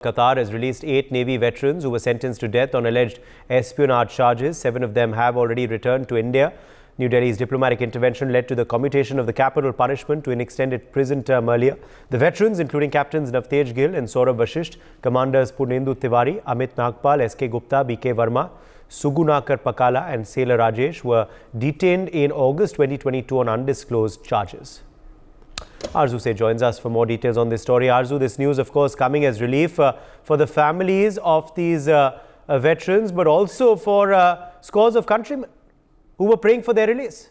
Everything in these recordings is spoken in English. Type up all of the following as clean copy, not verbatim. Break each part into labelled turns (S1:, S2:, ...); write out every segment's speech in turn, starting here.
S1: Qatar has released 8 Navy veterans who were sentenced to death on alleged espionage charges. 7 of them have already returned to India. New Delhi's diplomatic intervention led to the commutation of the capital punishment to an extended prison term earlier. The veterans, including Captains Navtej Gill and Saurabh Vashisht, Commanders Purnendu Tiwari, Amit Nagpal, S.K. Gupta, B.K. Verma, Sugunakar Pakala and Sailor Rajesh, were detained in August 2022 on undisclosed charges. Arzu Se joins us for more details on this story. Arzu, this news, of course, coming as relief for the families of these veterans, but also for scores of countrymen who were praying for their release.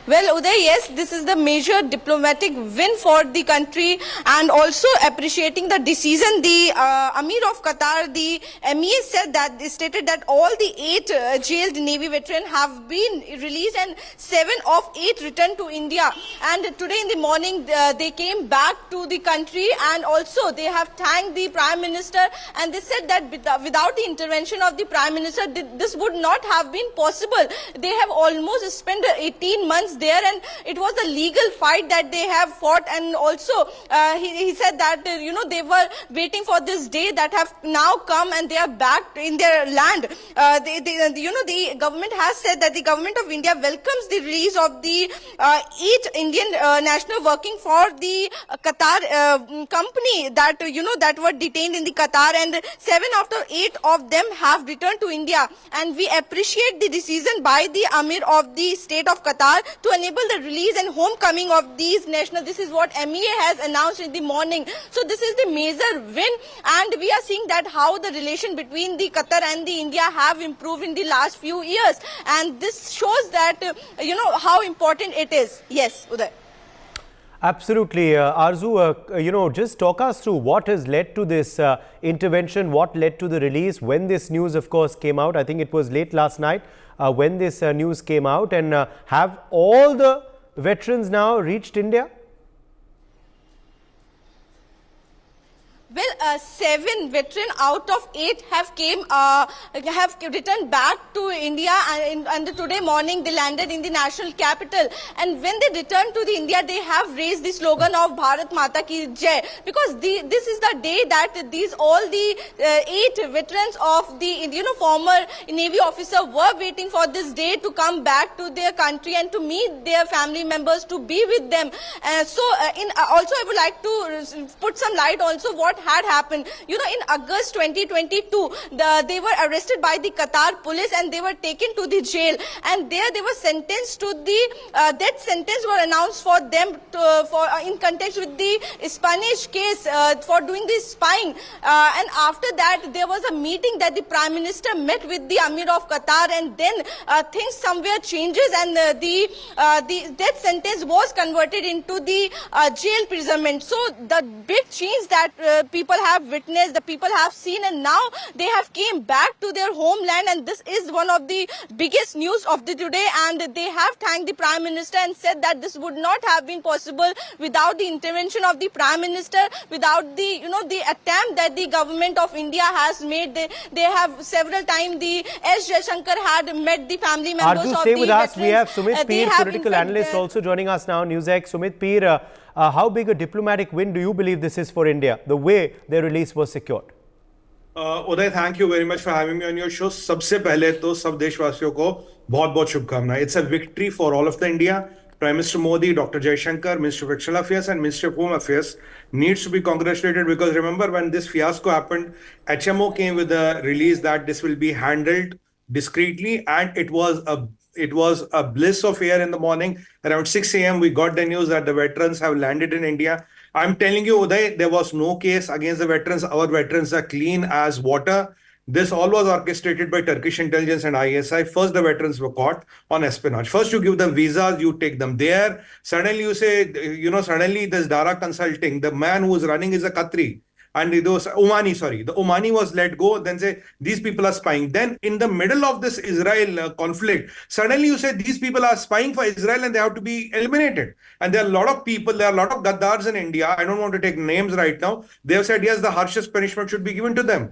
S2: Well, Uday, yes, this is the major diplomatic win for the country, and also appreciating the decision. The Amir of Qatar, the MEA stated that all the 8 jailed Navy veterans have been released and 7 of 8 returned to India. And today in the morning, they came back to the country, and also they have thanked the Prime Minister, and they said that without the intervention of the Prime Minister, this would not have been possible. They have almost spent 18 months there, and it was a legal fight that they have fought. And also he said that they were waiting for this day that have now come, and they are back in their land. The government has said that the government of India welcomes the release of the 8 Indian national working for the Qatar company that were detained in the Qatar, and 7 out of 8 of them have returned to India. And we appreciate the decision by the Amir of the state of Qatar to enable the release and homecoming of these nationals. This is what MEA has announced in the morning. So this is the major win, and we are seeing that how the relation between the Qatar and the India have improved in the last few years, and this shows that how important it is. Yes, Uday.
S1: Absolutely. Arzu, just talk us through what has led to this intervention, what led to the release, when this news, of course, came out. I think it was late last night when this news came out. And have all the veterans now reached India?
S2: Well, 7 veterans out of 8 have returned back to India, and today morning they landed in the national capital. And when they returned to the India, they have raised the slogan of Bharat Mata Ki Jai, because this is the day that all the 8 veterans of the former Navy officer were waiting for this day to come back to their country and to meet their family members, to be with them. Also, I would like to put some light also what had happened. In August 2022, they were arrested by the Qatar police, and they were taken to the jail, and there they were sentenced to the death sentence were announced for them in context with the Spanish case for doing this spying. And after that, there was a meeting that the Prime Minister met with the Amir of Qatar, and then things somewhere changes, and the death sentence was converted into the jail imprisonment. So the big change that people have witnessed, the people have seen, and now they have came back to their homeland, and this is one of the biggest news of the today. And they have thanked the Prime Minister and said that this would not have been possible without the intervention of the Prime Minister, without the the attempt that the government of India has made. They have several times, the S. Jaishankar had met the family members
S1: Arzu,
S2: of
S1: stay
S2: the
S1: with us.
S2: veterans.
S1: We have Sumit Peer, political analyst, also joining us now. NewsX. Sumit Peer, how big a diplomatic win do you believe this is for India, the way their release was secured?
S3: Uday, thank you very much for having me on your show. सबसे पहले तो सब देशवासियों को बहुत-बहुत शुभकामनाएं. It's a victory for all of the India. Prime Minister Modi, Dr. Jaishankar, Minister of External Affairs and Minister of Home Affairs needs to be congratulated, because remember when this fiasco happened, HMO came with a release that this will be handled discreetly, and it was a bliss of air in the morning. Around 6 a.m. we got the news that the veterans have landed in India. I'm telling you, Uday, there was no case against the veterans. Our veterans are clean as water. This all was orchestrated by Turkish intelligence and ISI. First, the veterans were caught on espionage. First, you give them visas, you take them there. Suddenly you say, suddenly this Dara Consulting, the man who is running is a Qatari. And the Omani was let go, then say, these people are spying. Then in the middle of this Israel conflict, suddenly you say these people are spying for Israel and they have to be eliminated. And there are a lot of people, there are a lot of Gaddars in India. I don't want to take names right now. They have said, yes, the harshest punishment should be given to them.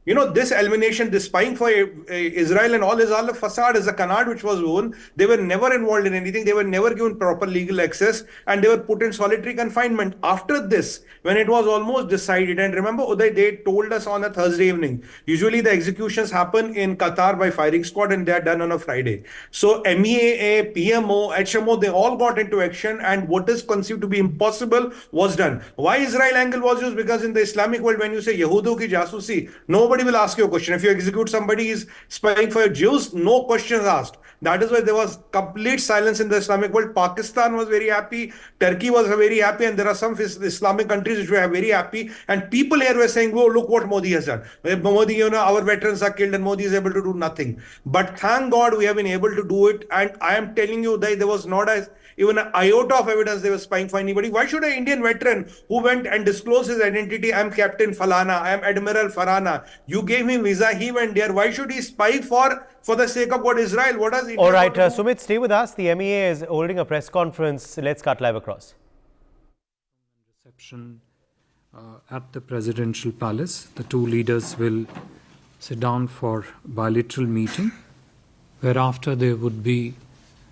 S3: This elimination, this spying for Israel and all is all a facade, is a canard which was won. They were never involved in anything. They were never given proper legal access, and they were put in solitary confinement. After this, when it was almost decided, and remember, Uday, they told us on a Thursday evening. Usually the executions happen in Qatar by firing squad, and they are done on a Friday. So MEA, PMO, HMO, they all got into action, and what is conceived to be impossible was done. Why Israel angle was used? Because in the Islamic world, when you say Yehudu ki jasusi, nobody will ask you a question. If you execute somebody is spying for Jews, no questions asked. That is why there was complete silence in the Islamic world. Pakistan was very happy. Turkey was very happy. And there are some Islamic countries which were very happy. And people here were saying, oh, look what Modi has done. Modi, our veterans are killed and Modi is able to do nothing. But thank God we have been able to do it. And I am telling you that there was not even an iota of evidence they were spying for anybody. Why should an Indian veteran who went and disclosed his identity, I am Captain Falana, I am Admiral Farana, you gave him visa, he went there. Why should he spy for the sake of what Israel? What does India?
S1: All right, Sumit, stay with us. The MEA is holding a press conference. Let's cut live across.
S4: Reception at the presidential palace. The two leaders will sit down for bilateral meeting, whereafter there would be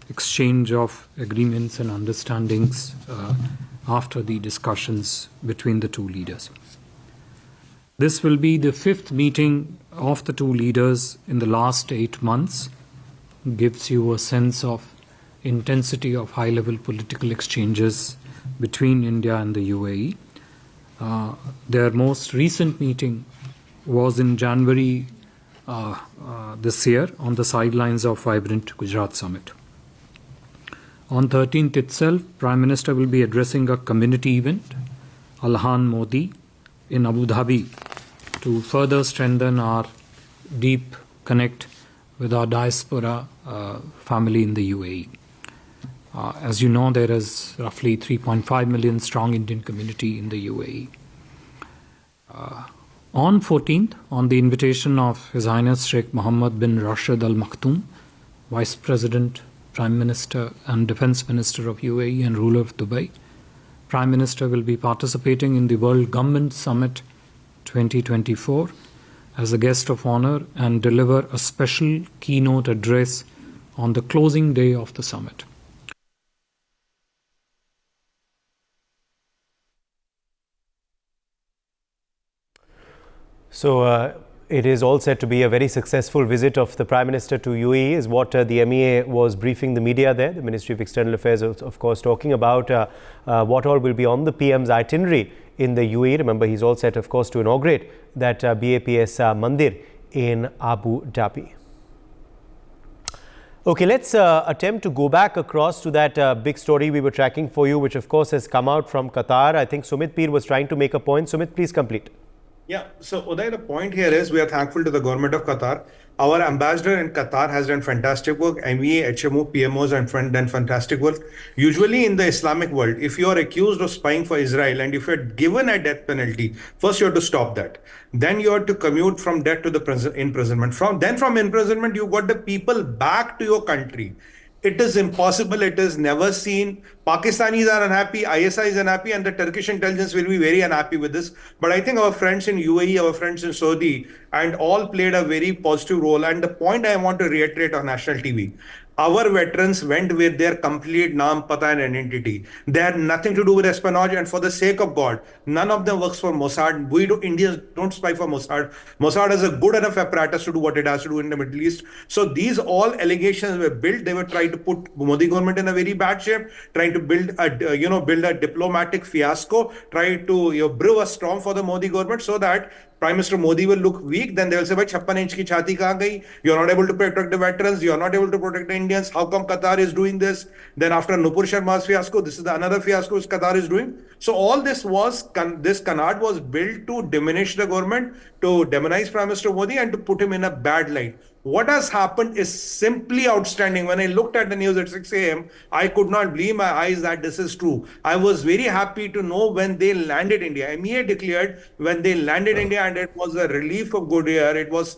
S4: exchange of agreements and understandings after the discussions between the two leaders. This will be the fifth meeting of the two leaders in the last 8 months. Gives you a sense of intensity of high-level political exchanges between India and the UAE. Their most recent meeting was in January this year on the sidelines of vibrant Gujarat Summit. On 13th itself, Prime Minister will be addressing a community event, Alhan Modi, in Abu Dhabi, to further strengthen our deep connect with our diaspora family in the UAE. As you know, there is roughly 3.5 million strong Indian community in the UAE. On 14th, on the invitation of His Highness Sheikh Mohammed bin Rashid Al Maktoum, Vice President, Prime Minister and Defence Minister of UAE and ruler of Dubai, Prime Minister will be participating in the World Government Summit 2024 as a guest of honor and deliver a special keynote address on the closing day of the summit.
S1: So it is all said to be a very successful visit of the Prime Minister to UAE, is what the MEA was briefing the media there. The Ministry of External Affairs, of course, talking about what all will be on the PM's itinerary in the UAE. Remember, he's all set, of course, to inaugurate that BAPS Mandir in Abu Dhabi. Okay, let's attempt to go back across to that big story we were tracking for you, which, of course, has come out from Qatar. I think Sumit Peer was trying to make a point. Sumit, please complete.
S3: Yeah, so Uday, the point here is we are thankful to the government of Qatar. Our ambassador in Qatar has done fantastic work. MEA, HMO, PMOs have done fantastic work. Usually in the Islamic world, if you are accused of spying for Israel and if you're given a death penalty, first you have to stop that. Then you have to commute from death to the imprisonment. From imprisonment, you got the people back to your country. It is impossible. It is never seen. Pakistanis are unhappy, ISI is unhappy, and the Turkish intelligence will be very unhappy with this. But I think our friends in UAE, our friends in Saudi, and all played a very positive role. And the point I want to reiterate on national TV, our veterans went with their complete naam, pata and identity. They had nothing to do with espionage, and for the sake of God, none of them works for Mossad. Indians don't spy for Mossad. Mossad has a good enough apparatus to do what it has to do in the Middle East. So these all allegations were built. They were trying to put Modi government in a very bad shape, trying to build a diplomatic fiasco, trying to brew a storm for the Modi government so that Prime Minister Modi will look weak. Then they will say, "Bhai, 56 inch ki chhati kahan gayi? You're not able to protect the veterans. You're not able to protect the Indians. How come Qatar is doing this?" Then after Nupur Sharma's fiasco, this is another fiasco which Qatar is doing. So all this canard was built to diminish the government, to demonize Prime Minister Modi and to put him in a bad light. What has happened is simply outstanding. When I looked at the news at 6 a.m., I could not believe my eyes that this is true. I was very happy to know when they landed India. MEA declared when they landed India, and it was a relief of good air. It was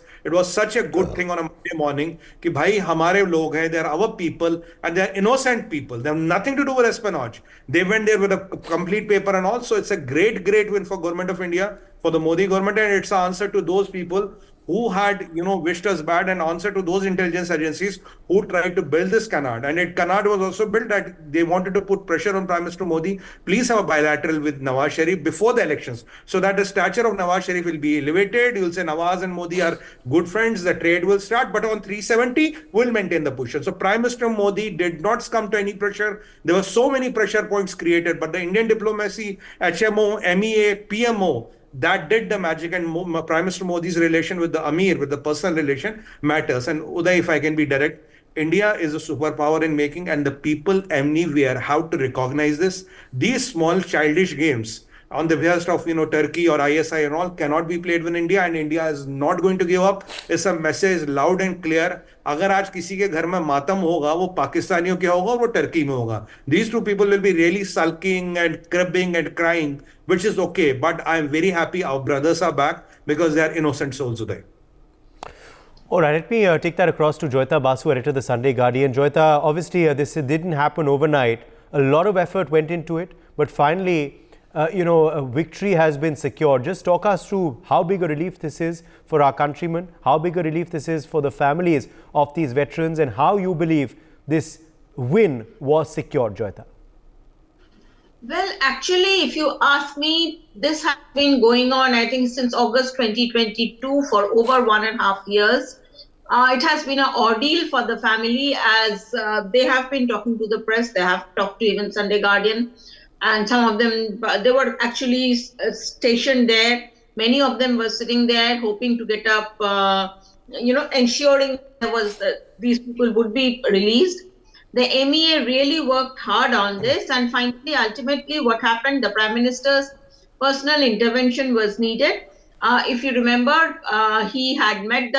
S3: such a good thing on a Monday morning कि भाई हमारे लोग हैं, they are our people, and they are innocent people. They have nothing to do with espionage. They went there with a complete paper and all. So it's a great win for government of India. for the Modi government, and it's an answer to those people who had, wished us bad, and answer to those intelligence agencies who tried to build this canard. And it canard was also built that they wanted to put pressure on Prime Minister Modi, please have a bilateral with Nawaz Sharif before the elections, so that the stature of Nawaz Sharif will be elevated. You'll say Nawaz and Modi are good friends, the trade will start, but on 370, we'll maintain the position. So Prime Minister Modi did not succumb to any pressure. There were so many pressure points created, but the Indian diplomacy, HMO, MEA, PMO, that did the magic. And Prime Minister Modi's relation with the Amir, with the personal relation, matters. And Uday, if I can be direct, India is a superpower in making, and the people anywhere have to recognize this. These small childish games on the behest of Turkey or ISI and all cannot be played with India, and India is not going to give up. It's a message loud and clear. अगर आज किसी के घर में मातम होगा, वो पाकिस्तानियों के होगा और वो टर्की में होगा. These two people will be really sulking and cribbing and crying, which is okay. But I'm very happy our brothers are back because they are innocent souls today.
S1: All right, let me take that across to Joyita Basu, editor of the Sunday Guardian. Joyita, obviously this didn't happen overnight. A lot of effort went into it, but finally, a victory has been secured. Just talk us through how big a relief this is for our countrymen, how big a relief this is for the families of these veterans, and how you believe this win was secured, Joyita.
S5: Well, actually, if you ask me, this has been going on, I think, since August 2022 for over 1.5 years. It has been an ordeal for the family, as they have been talking to the press. They have talked to even Sunday Guardian. And some of them, they were actually stationed there. Many of them were sitting there hoping to get up, ensuring these people would be released. The MEA really worked hard on this, and finally, ultimately, what happened, the Prime Minister's personal intervention was needed. If you remember, he had met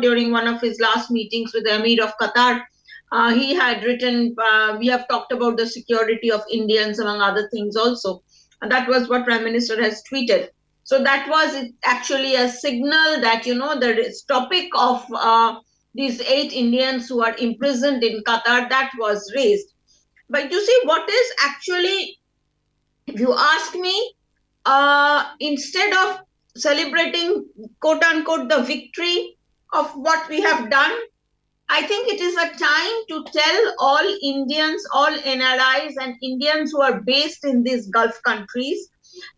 S5: during one of his last meetings with the Emir of Qatar. He had written, we have talked about the security of Indians, among other things also. And that was what Prime Minister has tweeted. So that was actually a signal that, the topic of these 8 Indians who are imprisoned in Qatar, that was raised. But you see, what is actually, if you ask me, instead of celebrating, quote unquote, the victory of what we have done, I think it is a time to tell all Indians, all NRIs and Indians who are based in these Gulf countries,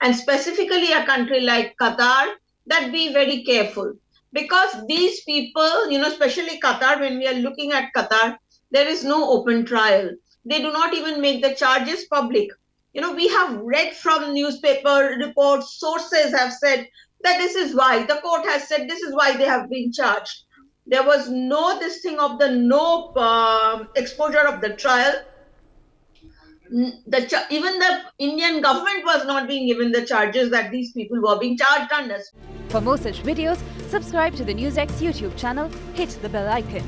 S5: and specifically a country like Qatar, that be very careful. Because these people, especially Qatar, when we are looking at Qatar, there is no open trial. They do not even make the charges public. We have read from newspaper reports, sources have said that this is why, the court has said this is why they have been charged. There was no exposure of the trial. Even the Indian government was not being given the charges that these people were being charged under.
S6: For more such videos, subscribe to the NewsX YouTube channel, hit the bell icon.